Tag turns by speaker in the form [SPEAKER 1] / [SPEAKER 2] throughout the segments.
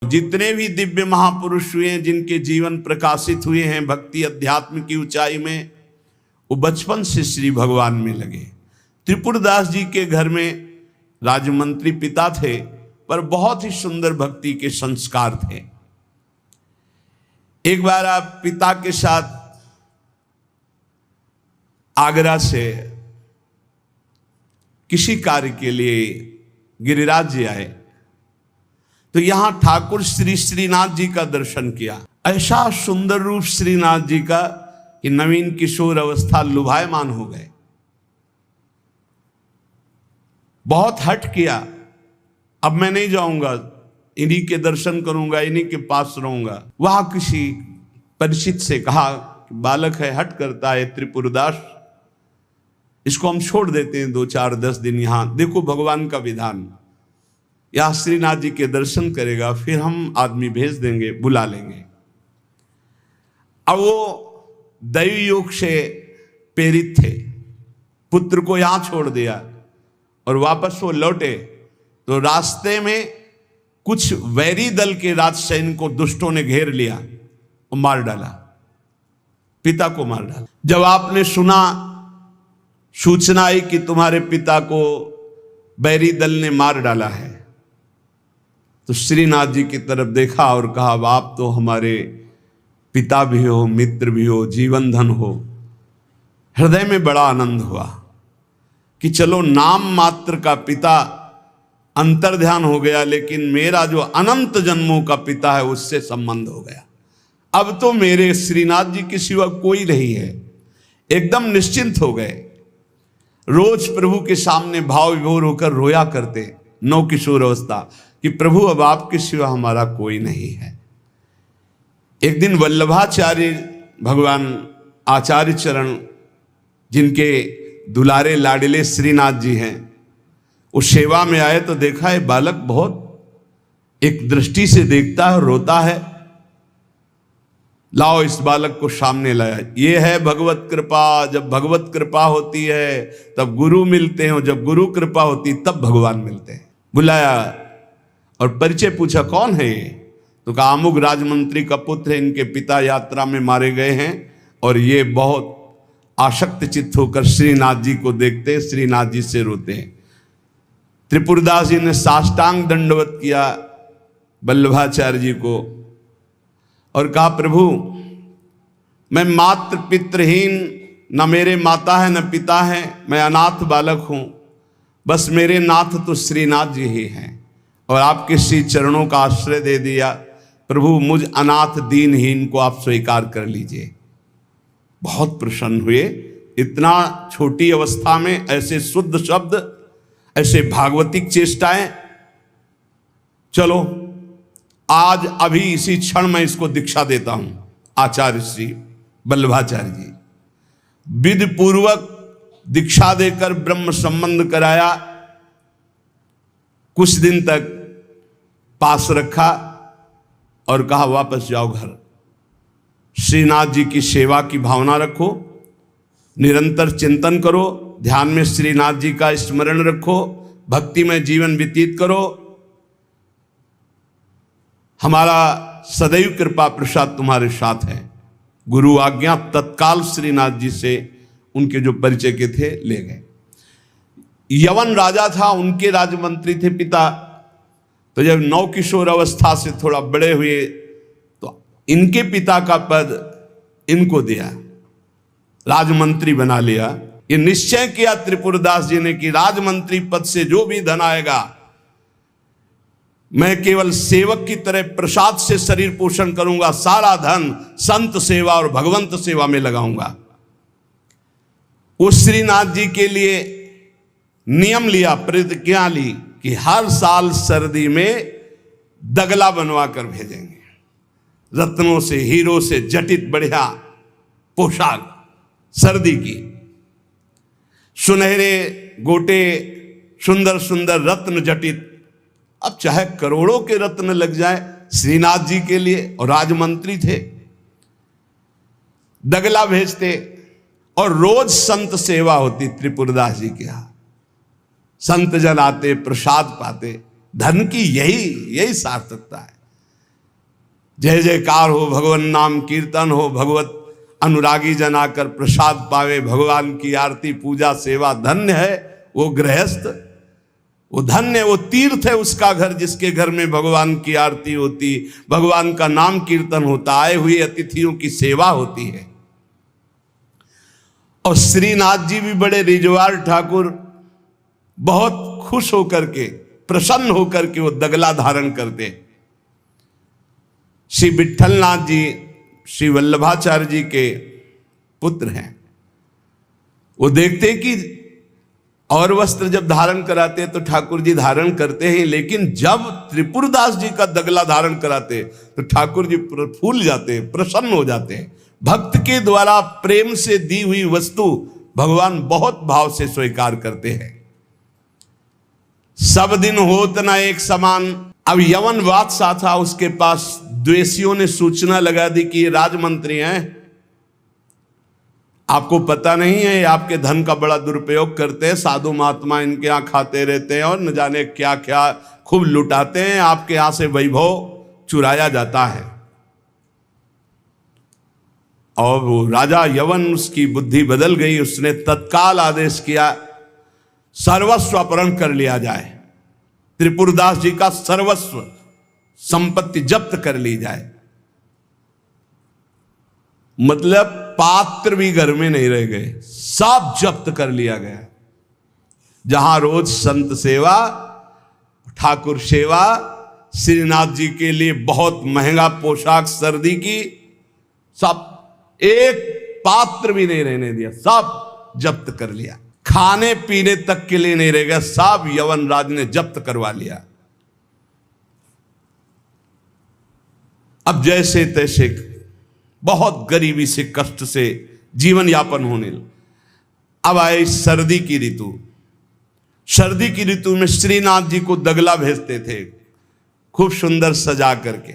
[SPEAKER 1] जितने भी दिव्य महापुरुष हुए हैं, जिनके जीवन प्रकाशित हुए हैं भक्ति अध्यात्म की ऊंचाई में, वो बचपन से श्री भगवान में लगे। त्रिपुरदास जी के घर में राजमंत्री पिता थे, पर बहुत ही सुंदर भक्ति के संस्कार थे। एक बार आप पिता के साथ आगरा से किसी कार्य के लिए गिरिराज जी आए, तो यहां ठाकुर श्री श्रीनाथ जी का दर्शन किया। ऐसा सुंदर रूप श्रीनाथ जी का कि नवीन किशोर अवस्था लुभायमान हो गए। बहुत हट किया, अब मैं नहीं जाऊंगा, इन्हीं के दर्शन करूंगा, इन्हीं के पास रहूंगा। वहां किसी परिचित से कहा, बालक है, हट करता है त्रिपुरदास, इसको हम छोड़ देते हैं 2-4-10 दिन, यहां देखो भगवान का विधान, या श्रीनाथ जी के दर्शन करेगा, फिर हम आदमी भेज देंगे, बुला लेंगे। अब वो दैवी योग से प्रेरित थे, पुत्र को यहां छोड़ दिया और वापस वो लौटे तो रास्ते में कुछ वैरी दल के राजसैनिक को दुष्टों ने घेर लिया और मार डाला, पिता को मार डाला। जब आपने सुना, सूचना आई कि तुम्हारे पिता को बैरी दल ने मार डाला है, तो श्रीनाथ जी की तरफ देखा और कहा, आप तो हमारे पिता भी हो, मित्र भी हो, जीवन धन हो। हृदय में बड़ा आनंद हुआ कि चलो नाम मात्र का पिता अंतर्ध्यान हो गया, लेकिन मेरा जो अनंत जन्मों का पिता है उससे संबंध हो गया। अब तो मेरे श्रीनाथ जी के सिवा कोई नहीं है। एकदम निश्चिंत हो गए। रोज प्रभु के सामने भाव विभोर होकर रोया करते, नौ किशोर अवस्था, कि प्रभु अब आपके सिवा हमारा कोई नहीं है। एक दिन वल्लभाचार्य भगवान आचार्य चरण, जिनके दुलारे लाडले श्रीनाथ जी हैं, वो सेवा में आए तो देखा है बालक बहुत एक दृष्टि से देखता है, रोता है। लाओ इस बालक को सामने लाया। ये है भगवत कृपा। जब भगवत कृपा होती है तब गुरु मिलते हैं, जब गुरु कृपा होती तब भगवान मिलते हैं। बुलाया और परिचय पूछा, कौन है ये? तो कहा, अमुक राजमंत्री का पुत्र है, इनके पिता यात्रा में मारे गए हैं और ये बहुत आसक्त चित्त होकर श्रीनाथ जी को देखते, श्रीनाथ जी से रोते हैं। त्रिपुरदास जी ने साष्टांग दंडवत किया वल्लभाचार्य जी को और कहा, प्रभु मैं मात्र पितृहीन, न मेरे माता है न पिता है, मैं अनाथ बालक हूं, बस मेरे नाथ तो श्रीनाथ जी ही हैं और आपके श्री चरणों का आश्रय दे दिया। प्रभु मुझ अनाथ दीनहीन को आप स्वीकार कर लीजिए। बहुत प्रसन्न हुए। इतना छोटी अवस्था में ऐसे शुद्ध शब्द, ऐसे भागवतिक चेष्टाएं। चलो आज अभी इसी क्षण मैं इसको दीक्षा देता हूं। आचार्य श्री वल्लभाचार्य जी विधि पूर्वक दीक्षा देकर ब्रह्म संबंध कराया। कुछ दिन तक पास रखा और कहा, वापस जाओ घर। श्रीनाथ जी की सेवा की भावना रखो, निरंतर चिंतन करो, ध्यान में श्रीनाथ जी का स्मरण रखो, भक्ति में जीवन व्यतीत करो। हमारा सदैव कृपा प्रसाद तुम्हारे साथ है। गुरु आज्ञा तत्काल श्रीनाथ जी से उनके जो परिचय के थे ले गए। यवन राजा था, उनके राजमंत्री थे पिता। तो जब नौ किशोर अवस्था से थोड़ा बड़े हुए तो इनके पिता का पद इनको दिया, राजमंत्री बना लिया। ये निश्चय किया त्रिपुरदास जी ने कि राजमंत्री पद से जो भी धन आएगा मैं केवल सेवक की तरह प्रसाद से शरीर पोषण करूंगा, सारा धन संत सेवा और भगवंत सेवा में लगाऊंगा। उस श्रीनाथ जी के लिए नियम लिया, प्रतिज्ञा ली कि हर साल सर्दी में दगला बनवा कर भेजेंगे, रत्नों से हीरो से जटित बढ़िया पोशाक, सर्दी की सुनहरे गोटे, सुंदर सुंदर रत्न जटित। अब चाहे करोड़ों के रत्न लग जाए श्रीनाथ जी के लिए, और राजमंत्री थे, दगला भेजते और रोज संत सेवा होती त्रिपुरदास जी के यहां। संत जन आते, प्रसाद पाते। धन की यही सार्थकता है। जय जयकार हो, भगवान नाम कीर्तन हो, भगवत अनुरागी जन आकर प्रसाद पावे, भगवान की आरती पूजा सेवा। धन्य है वो गृहस्थ, वो धन्य, वो तीर्थ है उसका घर जिसके घर में भगवान की आरती होती, भगवान का नाम कीर्तन होता, आए हुए अतिथियों की सेवा होती है। और श्रीनाथ जी भी बड़े रिजवार ठाकुर, बहुत खुश होकर के, प्रसन्न होकर के वो दगला धारण करते। श्री विठलनाथ जी श्री वल्लभाचार्य जी के पुत्र हैं। वो देखते कि और वस्त्र जब धारण कराते हैं तो ठाकुर जी धारण करते हैं, लेकिन जब त्रिपुरदास जी का दगला धारण कराते तो ठाकुर जी फूल जाते हैं, प्रसन्न हो जाते हैं। भक्त के द्वारा प्रेम से दी हुई वस्तु भगवान बहुत भाव से स्वीकार करते हैं। सब दिन होत न एक समान। अब यवन बादशाह था, उसके पास द्वेषियों ने सूचना लगा दी कि ये राजमंत्री हैं, आपको पता नहीं है, आपके धन का बड़ा दुरुपयोग करते हैं, साधु महात्मा इनके यहाँ खाते रहते हैं और न जाने क्या क्या खूब लुटाते हैं, आपके यहाँ से वैभव चुराया जाता है। और वो राजा यवन, उसकी बुद्धि बदल गई, उसने तत्काल आदेश किया सर्वस्व अपहरण कर लिया जाए, त्रिपुरदास जी का सर्वस्व संपत्ति जब्त कर ली जाए। मतलब पात्र भी घर में नहीं रह गए, सब जब्त कर लिया गया। जहां रोज संत सेवा, ठाकुर सेवा, श्रीनाथ जी के लिए बहुत महंगा पोशाक सर्दी की, सब एक पात्र भी नहीं रहने दिया, सब जब्त कर लिया। खाने पीने तक के लिए नहीं रह गया, सब यवन राज ने जब्त करवा लिया। अब जैसे तैसे बहुत गरीबी से कष्ट से जीवन यापन होने लगा। अब आए सर्दी की ऋतु। सर्दी की ऋतु में श्रीनाथ जी को दगला भेजते थे खूब सुंदर सजा करके।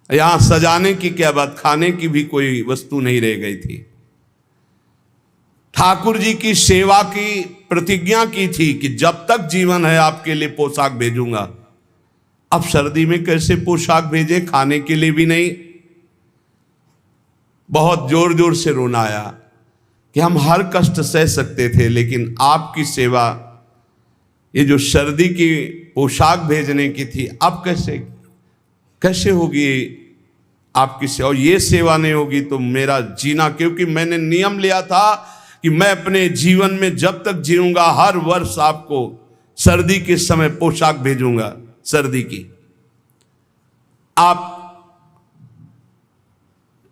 [SPEAKER 1] यहां सजाने की क्या बात, खाने की भी कोई वस्तु नहीं रह गई थी। ठाकुर जी की सेवा की प्रतिज्ञा की थी कि जब तक जीवन है आपके लिए पोशाक भेजूंगा। अब सर्दी में कैसे पोशाक भेजे, खाने के लिए भी नहीं। बहुत जोर जोर से रोना आया कि हम हर कष्ट सह सकते थे, लेकिन आपकी सेवा, ये जो सर्दी की पोशाक भेजने की थी, अब कैसे होगी आपकी सेवा। और ये सेवा नहीं होगी तो मेरा जीना, क्योंकि मैंने नियम लिया था कि मैं अपने जीवन में जब तक जीऊंगा हर वर्ष आपको सर्दी के समय पोशाक भेजूंगा सर्दी की। आप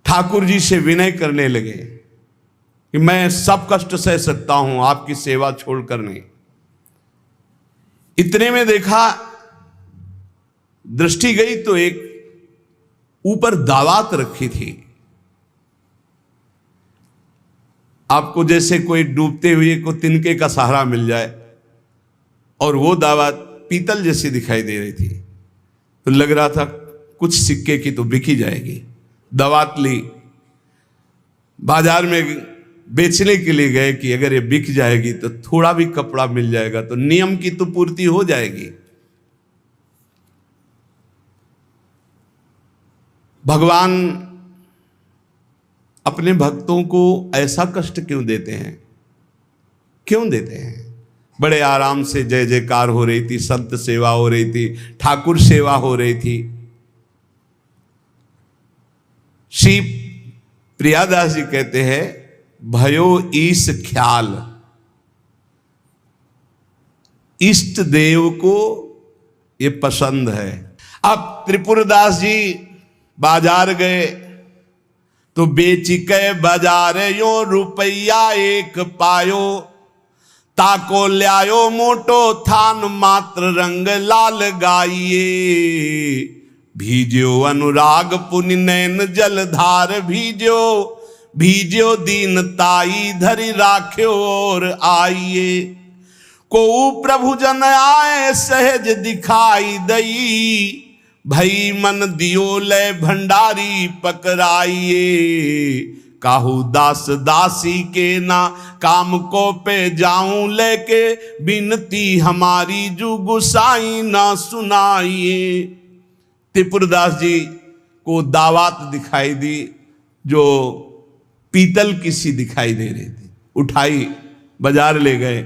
[SPEAKER 1] ठाकुर जी से विनय करने लगे कि मैं सब कष्ट सह सकता हूं, आपकी सेवा छोड़कर नहीं। इतने में देखा, दृष्टि गई तो एक ऊपर दावात रखी थी। आपको जैसे कोई डूबते हुए को तिनके का सहारा मिल जाए, और वो दावात पीतल जैसी दिखाई दे रही थी, तो लग रहा था कुछ सिक्के की तो बिकी जाएगी। दावात ली, बाजार में बेचने के लिए गए कि अगर ये बिक जाएगी तो थोड़ा भी कपड़ा मिल जाएगा तो नियम की तो पूर्ति हो जाएगी। भगवान अपने भक्तों को ऐसा कष्ट क्यों देते हैं, क्यों देते हैं। बड़े आराम से जय जयकार हो रही थी, संत सेवा हो रही थी, ठाकुर सेवा हो रही थी। श्री प्रियादास जी कहते हैं, भयो ईश ख्याल, इष्ट देव को ये पसंद है। अब त्रिपुरदास जी बाजार गए तो बेच के बाजार यो रुपया एक पायो, ताको ल्यायो मोटो थान मात्र रंग लाल गाइए, भीजो अनुराग पुनि नैन जलधार भीजो, भीजो दीन ताई धरि राख्यो और आइए, को प्रभु जन आए सहज दिखाई दई, भई मन दियो ले भंडारी पकड़ाइए, काहू दास दासी के ना काम को पे जाऊं लेके, बिनती हमारी जू गुसाई ना सुनाइए। त्रिपुरदास जी को दावात दिखाई दी जो पीतल की सी दिखाई दे रही थी, उठाई बाजार ले गए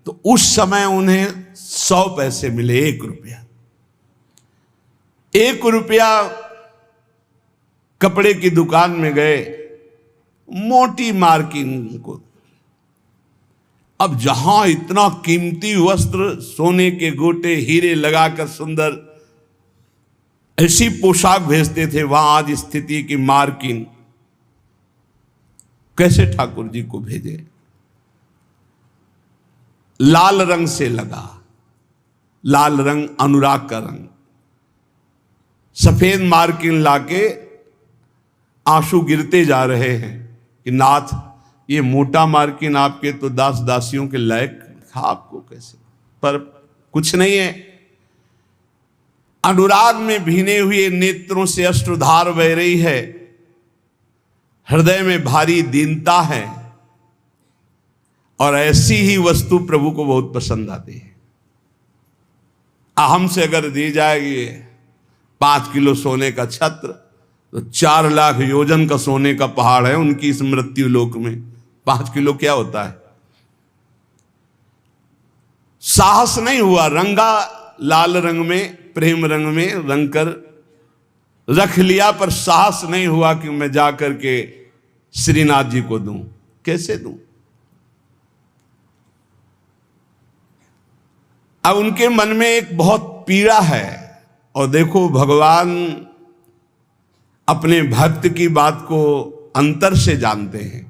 [SPEAKER 1] तो उस समय उन्हें 100 पैसे मिले, 1 रुपया। 1 रुपया कपड़े की दुकान में गए, मोटी मार्किंग को। अब जहां इतना कीमती वस्त्र, सोने के गोटे, हीरे लगाकर सुंदर ऐसी पोशाक भेजते थे, वहां आज स्थिति की मार्किन कैसे ठाकुर जी को भेजे? लाल रंग से लगा, लाल रंग अनुराग का रंग, सफेद मार्किन लाके आंसू गिरते जा रहे हैं कि नाथ ये मोटा मार्किन आपके तो दास दासियों के लायक था, आपको कैसे? पर कुछ नहीं है, अनुराग में भीने हुए नेत्रों से अश्रुधार बह रही है, हृदय में भारी दीनता है, और ऐसी ही वस्तु प्रभु को बहुत पसंद आती है। हमसे अगर दी जाएगी 5 किलो सोने का छत्र, तो 4 लाख योजन का सोने का पहाड़ है उनकी इस मृत्यु लोक में। 5 किलो क्या होता है? साहस नहीं हुआ, रंगा लाल रंग में, प्रेम रंग में रंग कर रख लिया, पर साहस नहीं हुआ कि मैं जाकर के श्रीनाथ जी को दूं। कैसे दूं? अब उनके मन में एक बहुत पीड़ा है, और देखो भगवान अपने भक्त की बात को अंतर से जानते हैं।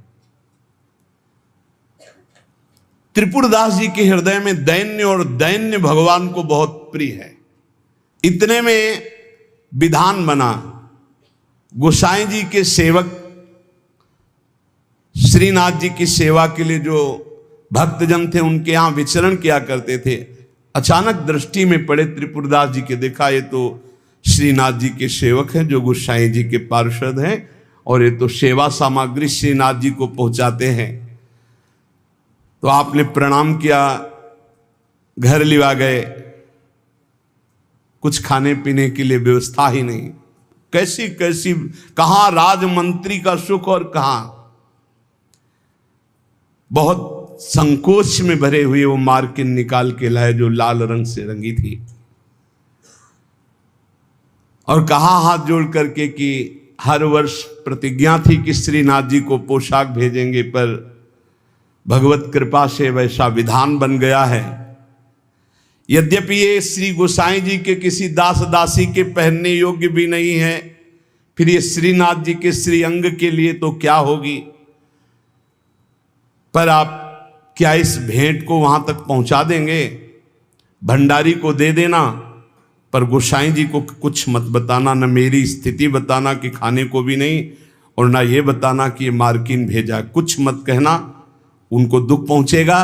[SPEAKER 1] त्रिपुरदास जी के हृदय में दैन्य, और दैन्य भगवान को बहुत प्रिय है। इतने में विधान बना, गोसाई जी के सेवक श्रीनाथ जी की सेवा के लिए जो भक्तजन थे उनके यहां विचरण किया करते थे, अचानक दृष्टि में पड़े त्रिपुरदास जी के। देखा ये तो श्रीनाथ जी के सेवक हैं जो गोसाई जी के पार्षद हैं, और ये तो सेवा सामग्री श्रीनाथ जी को पहुंचाते हैं। तो आपने प्रणाम किया, घर लिवा गए, कुछ खाने पीने के लिए व्यवस्था ही नहीं। कैसी कैसी, कहां राजमंत्री का सुख और कहां, बहुत संकोच में भरे हुए वो मार्किन निकाल के लाए जो लाल रंग से रंगी थी, और कहा हाथ जोड़ करके कि हर वर्ष प्रतिज्ञा थी कि श्रीनाथ जी को पोशाक भेजेंगे, पर भगवत कृपा से वैसा विधान बन गया है। यद्यपि ये श्री गोसाई जी के किसी दास दासी के पहनने योग्य भी नहीं है, फिर ये श्रीनाथ जी के श्री अंग के लिए तो क्या होगी। पर आप क्या इस भेंट को वहां तक पहुंचा देंगे? भंडारी को दे देना, पर गोसाई जी को कुछ मत बताना, न मेरी स्थिति बताना कि खाने को भी नहीं, और ना ये बताना कि ये मार्किन भेजा, कुछ मत कहना, उनको दुख पहुंचेगा।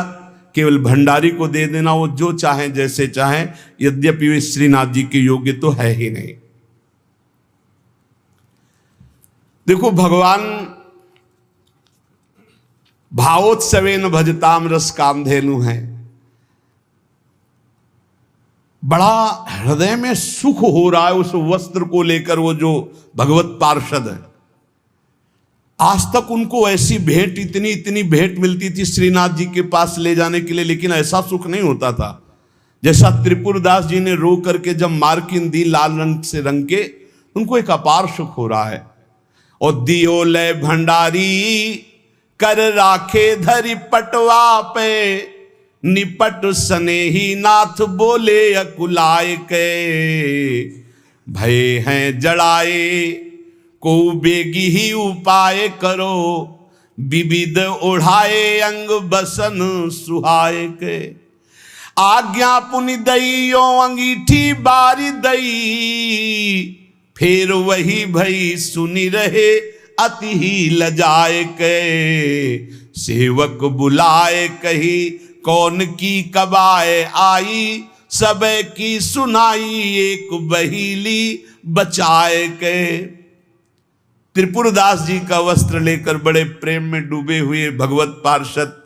[SPEAKER 1] केवल भंडारी को दे देना, वो जो चाहे जैसे चाहे, यद्यपि वे श्रीनाथ जी के योग्य तो है ही नहीं। देखो भगवान भावोत्सवेन भजताम रस कामधेनु है। बड़ा हृदय में सुख हो रहा है उस वस्त्र को लेकर, वो जो भगवत पार्षद है। आज तक उनको ऐसी भेंट, इतनी इतनी भेंट मिलती थी श्रीनाथ जी के पास ले जाने के लिए, लेकिन ऐसा सुख नहीं होता था जैसा त्रिपुरदास जी ने रो करके जब मार्किन दी लाल रंग से रंग के, उनको एक अपार सुख हो रहा है। और दियो ले भंडारी कर राखे धरी पटवा पे, निपट स्नेही नाथ बोले अकुलाए के, भय हैं जड़ाए को बेगी ही उपाय करो, विविध ओढ़ाए अंग बसन सुहाए के। आज्ञा पुनि दइयो अंगीठी बारी दई, फिर वही भई सुनी रहे अति ही लजाए के। सेवक बुलाए कही कौन की कबाए आई, सब की सुनाई एक बहीली बचाए के। त्रिपुरदास जी का वस्त्र लेकर बड़े प्रेम में डूबे हुए भगवत पार्षद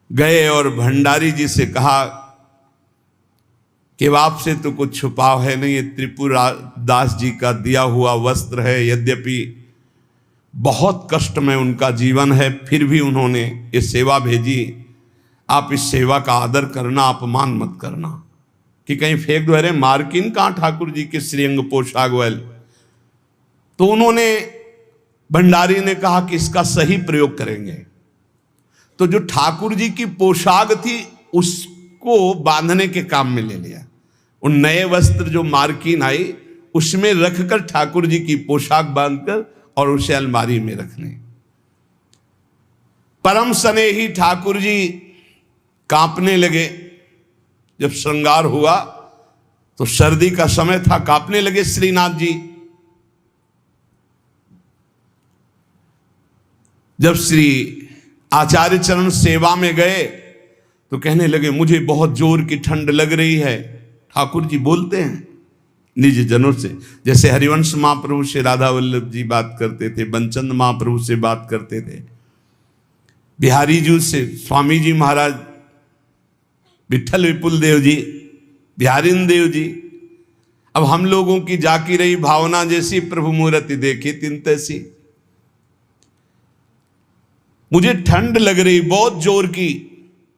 [SPEAKER 1] गए और भंडारी जी से कहा कि आपसे तो कुछ छुपाव है नहीं, ये त्रिपुरदास जी का दिया हुआ वस्त्र है। यद्यपि बहुत कष्ट में उनका जीवन है, फिर भी उन्होंने ये सेवा भेजी। आप इस सेवा का आदर करना, अपमान मत करना कि कहीं फेंक दो, अरे मार्किन कहाँ ठाकुर जी के श्रीअंग पोशाक वाल। तो उन्होंने, भंडारी ने कहा कि इसका सही प्रयोग करेंगे। तो जो ठाकुर जी की पोशाक थी उसको बांधने के काम में ले लिया। उन नए वस्त्र जो मार्किन आई उसमें रखकर ठाकुर जी की पोशाक बांधकर और उसे अलमारी में रखने। परम स्नेही ठाकुर जी कांपने लगे। जब श्रृंगार हुआ तो सर्दी का समय था, कांपने लगे श्रीनाथ जी। जब श्री आचार्य चरण सेवा में गए तो कहने लगे मुझे बहुत जोर की ठंड लग रही है। ठाकुर जी बोलते हैं निज जनों से, जैसे हरिवंश महाप्रभु से राधा वल्लभ जी बात करते थे, बंचंद महाप्रभु से बात करते थे, बिहारी जी से स्वामी जी महाराज, विठल विपुल देव जी, बिहारिन देव जी। अब हम लोगों की जाकी रही भावना जैसी प्रभु मूर्ति देखी तिन तैसी। मुझे ठंड लग रही बहुत जोर की।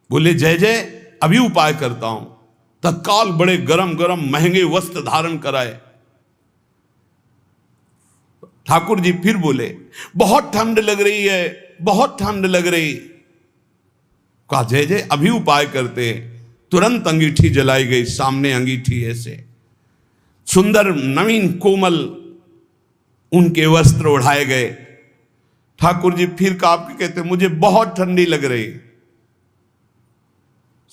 [SPEAKER 1] बोले जय जय, अभी उपाय करता हूं। तत्काल बड़े गरम गरम महंगे वस्त्र धारण कराए। ठाकुर जी फिर बोले बहुत ठंड लग रही है, बहुत ठंड लग रही। कहा जय जय, अभी उपाय करते। तुरंत अंगीठी जलाई गई, सामने अंगीठी ऐसे सुंदर नवीन कोमल उनके वस्त्र उड़ाए गए। ठाकुर जी फिर कांप के कहते मुझे बहुत ठंडी लग रही।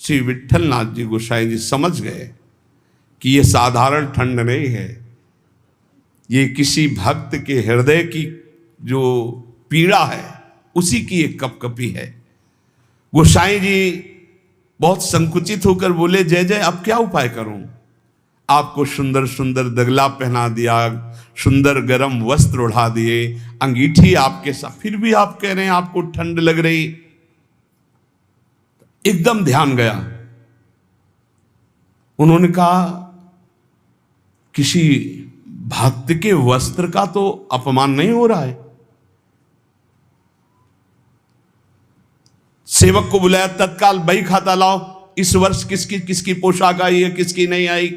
[SPEAKER 1] श्री विठल नाथ जी गोसाई जी समझ गए कि यह साधारण ठंड नहीं है, ये किसी भक्त के हृदय की जो पीड़ा है उसी की एक कपकपी है। गोसाई जी बहुत संकुचित होकर बोले जय जय, अब क्या उपाय करूं? आपको सुंदर सुंदर दगला पहना दिया, सुंदर गरम वस्त्र उड़ा दिए, अंगीठी आपके साथ, फिर भी आप कह रहे हैं आपको ठंड लग रही। एकदम ध्यान गया। उन्होंने कहा किसी भक्त के वस्त्र का तो अपमान नहीं हो रहा है। सेवक को बुलाया, तत्काल बही खाता लाओ, इस वर्ष किसकी किसकी पोशाक आई है, किसकी नहीं आई।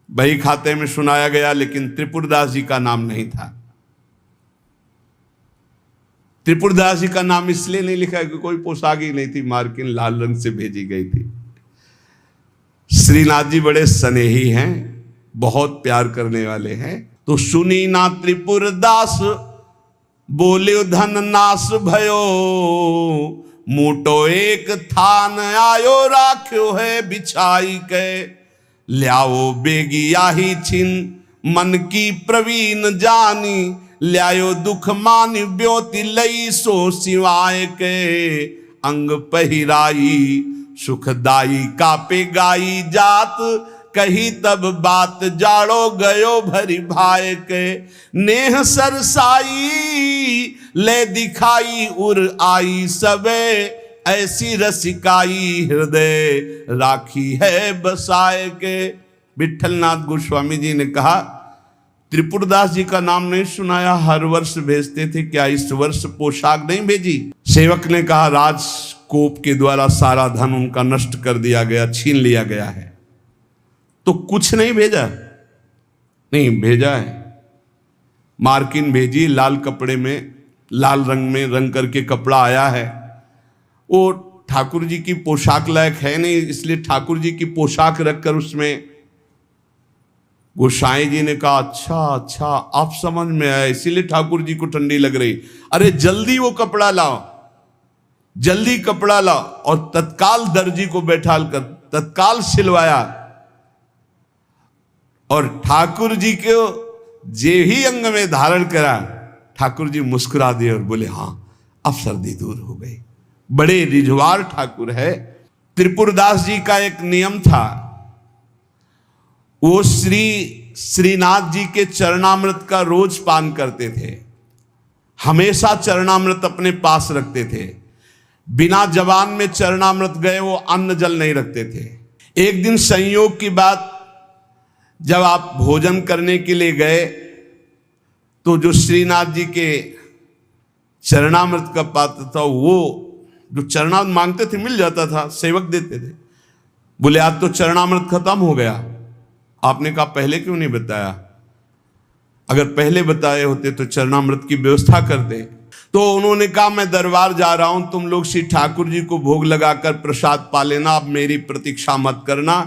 [SPEAKER 1] बही खाते में सुनाया गया, लेकिन त्रिपुरदास जी का नाम नहीं था। त्रिपुरदास जी का नाम इसलिए नहीं लिखा कि कोई पोशाक ही नहीं थी, मार्किन लाल रंग से भेजी गई थी। श्रीनाथ जी बड़े स्नेही हैं, बहुत प्यार करने वाले हैं। तो सुनी ना त्रिपुरदास बोले धन नाश भयो, मूटो एक थान आयो राख्यो है बिछाई के, ल्याओ बेगिया ही छिन मन की प्रवीण जानी, ल्यायो दुख मान ब्योति लई सो सिवाय के, अंग पहिराई सुखदाई कापे गाई जात, कही तब बात जाड़ो गयो भरी भाई के, नेह सरसाई ले दिखाई उर आई सबे, ऐसी रसिकाई हृदय राखी है बसाए के। विठलनाथ गोस्वामी जी ने कहा त्रिपुरदास जी का नाम नहीं सुनाया, हर वर्ष भेजते थे, क्या इस वर्ष पोशाक नहीं भेजी? सेवक ने कहा राजकोप के द्वारा सारा धन उनका नष्ट कर दिया गया, छीन लिया गया है, तो कुछ नहीं भेजा? नहीं भेजा है। मार्किन भेजी, लाल कपड़े में, लाल रंग में रंग करके कपड़ा आया है। वो ठाकुर जी की पोशाक लायक है नहीं, इसलिए ठाकुर जी की पोशाक रखकर उसमें गोसाई जी ने कहा अच्छा अच्छा आप समझ में आया, इसीलिए ठाकुर जी को ठंडी लग रही। अरे जल्दी वो कपड़ा लाओ, जल्दी कपड़ा लाओ। और तत्काल दर्जी को बैठाल कर तत्काल सिलवाया, और ठाकुर जी को जे ही अंग में धारण करा, ठाकुर जी मुस्कुरा दिए और बोले हाँ अब सर्दी दूर हो गई। बड़े रिझवार ठाकुर है। त्रिपुरदास जी का एक नियम था, वो श्रीनाथ जी के चरणामृत का रोज पान करते थे, हमेशा चरणामृत अपने पास रखते थे। बिना जबान में चरणामृत गए वो अन्न जल नहीं रखते थे। एक दिन संयोग की बात, जब आप भोजन करने के लिए गए तो जो श्रीनाथ जी के चरणामृत का पात्र था, वो जो चरणामृत मांगते थे मिल जाता था, सेवक देते थे। बोले आज तो चरणामृत खत्म हो गया। आपने कहा पहले क्यों नहीं बताया? अगर पहले बताए होते तो चरणामृत की व्यवस्था करते। तो उन्होंने कहा मैं दरबार जा रहा हूं, तुम लोग श्री ठाकुर जी को भोग लगाकर प्रसाद पा लेना, अब मेरी प्रतीक्षा मत करना,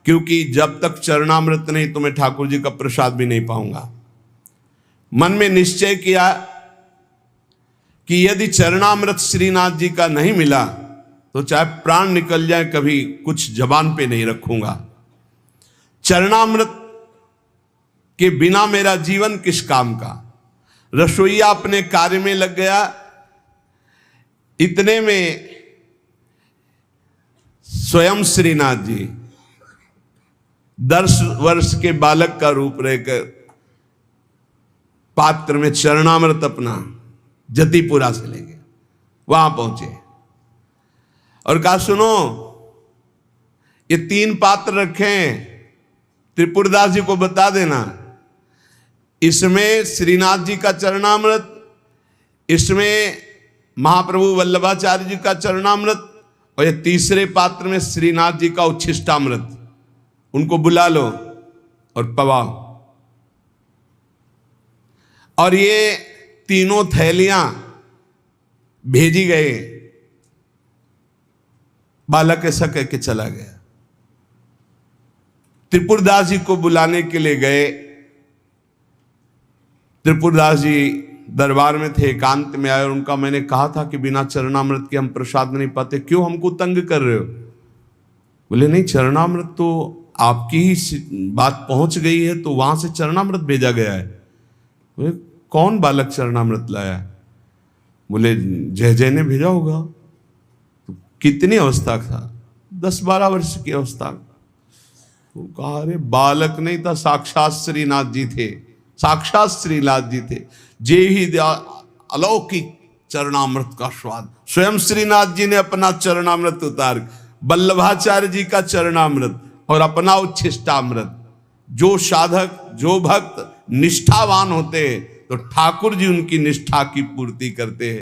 [SPEAKER 1] क्योंकि जब तक चरणामृत नहीं तो मैं ठाकुर जी का प्रसाद भी नहीं पाऊंगा। मन में निश्चय किया कि यदि चरणामृत श्रीनाथ जी का नहीं मिला तो चाहे प्राण निकल जाए, कभी कुछ जबान पे नहीं रखूंगा। चरणामृत के बिना मेरा जीवन किस काम का। रसोईया अपने कार्य में लग गया। इतने में स्वयं श्रीनाथ जी 10 वर्ष के बालक का रूप रहकर पात्र में चरणामृत अपना जतिपुरा से ले गए। वहां पहुंचे और कहा सुनो, ये 3 पात्र रखे, त्रिपुरदास जी को बता देना, इसमें श्रीनाथ जी का चरणामृत, इसमें महाप्रभु वल्लभाचार्य जी का चरणामृत, और ये तीसरे पात्र में श्रीनाथ जी का उच्छिष्टामृत। उनको बुला लो और पवाओ। और ये तीनों थैलियां भेजी गए। बालक ऐसा कह के चला गया। त्रिपुरदास जी को बुलाने के लिए गए। त्रिपुरदास जी दरबार में थे, एकांत में आए और उनका मैंने कहा था कि बिना चरणामृत के हम प्रसाद नहीं पाते, क्यों हमको तंग कर रहे हो? बोले नहीं, चरणामृत तो आपकी ही बात पहुंच गई है तो वहां से चरणामृत भेजा गया है। बोले कौन बालक चरणामृत लाया? बोले जय जय ने भेजा होगा। तो कितनी अवस्था था? 10-12 वर्ष की अवस्था। तो कहा अरे बालक नहीं था, साक्षात श्रीनाथ जी थे, साक्षात श्रीनाथ जी थे। जे ही अलौकिक चरणामृत का स्वाद। स्वयं श्रीनाथ जी ने अपना चरणामृत उतार, वल्लभाचार्य जी का चरणामृत और अपना उच्छिष्टामृत। जो साधक, जो भक्त निष्ठावान होते हैं तो ठाकुर जी उनकी निष्ठा की पूर्ति करते हैं।